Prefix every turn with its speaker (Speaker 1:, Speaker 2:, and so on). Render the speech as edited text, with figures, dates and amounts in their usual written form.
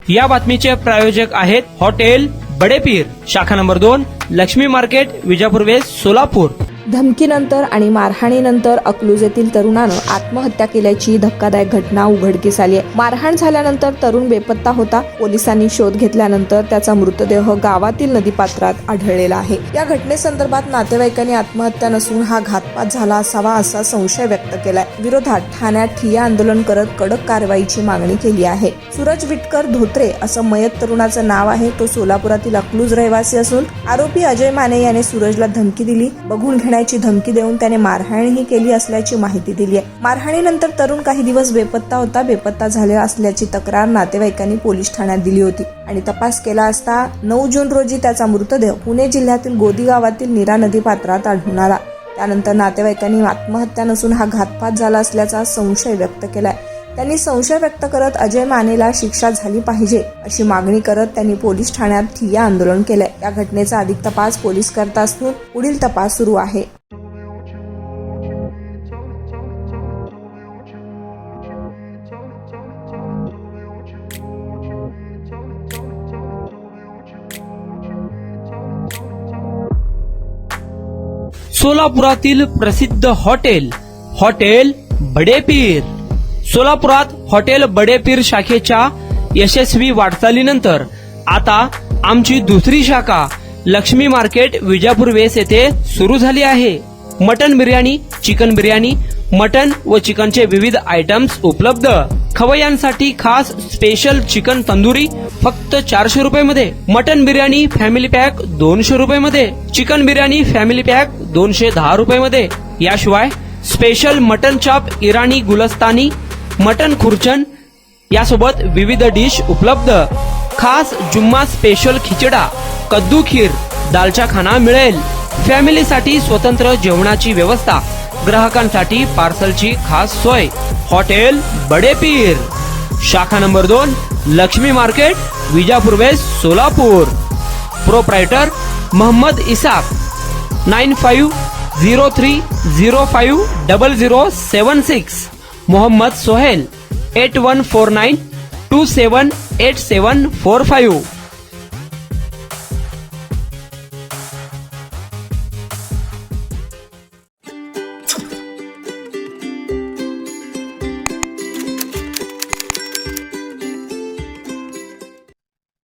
Speaker 1: या बातमीचे प्रायोजक आहेत हॉटेल बडेपीर, शाखा number 2, Laxmi market, Vijapur west, Solapur.
Speaker 2: धमकीनंतर आणि मारहाणीनंतर अकलूज येथील तरुणानं आत्महत्या केल्याची धक्कादायक घटना उघडकीस आली आहे। मारहाण झाल्यानंतर तरुण बेपत्ता होता। पोलिसांनी शोध घेतल्यानंतर त्याचा मृतदेह गावातील नदीपात्रात आढळलेला आहे। या घटनेसंदर्भात नातेवाईकांनी आत्महत्या नसून हा घातपात झाला असावा असा संशय व्यक्त केलाय। विरोधात ठाण्यात ठिय्या आंदोलन करत कडक कारवाईची मागणी केली आहे। सूरज विटकर धोत्रे असं मयत तरुणाचं नाव आहे। तो सोलापुरातील अकलूज रहिवासी असून आरोपी अजय माने याने सूरजला धमकी दिली। बघून घेण्याची धमकी देऊन त्याने मारहाणही केली असल्याची माहिती दिली आहे। मारहाणीनंतर तरुण काही दिवस बेपत्ता होता। बेपत्ता झाले असल्याची तक्रार नातेवाईकांनी पोलीस ठाण्यात दिली होती आणि तपास केला असता 9 जून रोजी त्याचा मृतदेह पुणे जिल्ह्यातील गोदी गावातील नीरा नदी पात्रात आढळून आला। त्यानंतर नातेवाईकांनी आत्महत्या नसून हा घातपात झाला असल्याचा संशय व्यक्त केलाय। त्यांनी संशय व्यक्त करत अजय मानेला शिक्षा झाली पाहिजे अशी मागणी करत त्यांनी पोलीस ठाण्यात ठिय्या आंदोलन केलंय। या घटनेचा अधिक तपास पोलीस करत असून पुढील तपास सुरू आहे।
Speaker 1: सोलापुरातील प्रसिद्ध हॉटेल बडेपीर। सोलापुरात हॉटेल बडेपीर शाखेच्या यशस्वी वाटचालीनंतर आता आमची दुसरी शाखा लक्ष्मी मार्केट, विजापूर वेस्ट येथे सुरू झाली आहे। Mutton biryani, chicken biryani, mutton व चिकनचे विविध आयटम्स उपलब्ध। खवय्यांसाठी खास स्पेशल चिकन तंदुरी फक्त 400 रुपये मध्ये, मटन बिर्याणी फॅमिली पॅक 200 रुपये मध्ये, चिकन बिर्याणी फॅमिली पॅक 210 रुपये मध्ये। याशिवाय special mutton chop, Irani Gulistani, mutton khurchan यासोबत विविध डिश उपलब्ध। खास जुम्मा स्पेशल खिचडा, कद्दू खीर, दालचा खाना मिळेल। फॅमिलीसाठी स्वतंत्र जेवणाची व्यवस्था, ग्राहकांसाठी पार्सलची खास सोय। हॉटेल बडेपीर, शाखा number 2, Laxmi market, Vijapur west, Solapur. Proprietor Mohammed Isaq, 9503050076। Mohammed Sohel, 8149278745।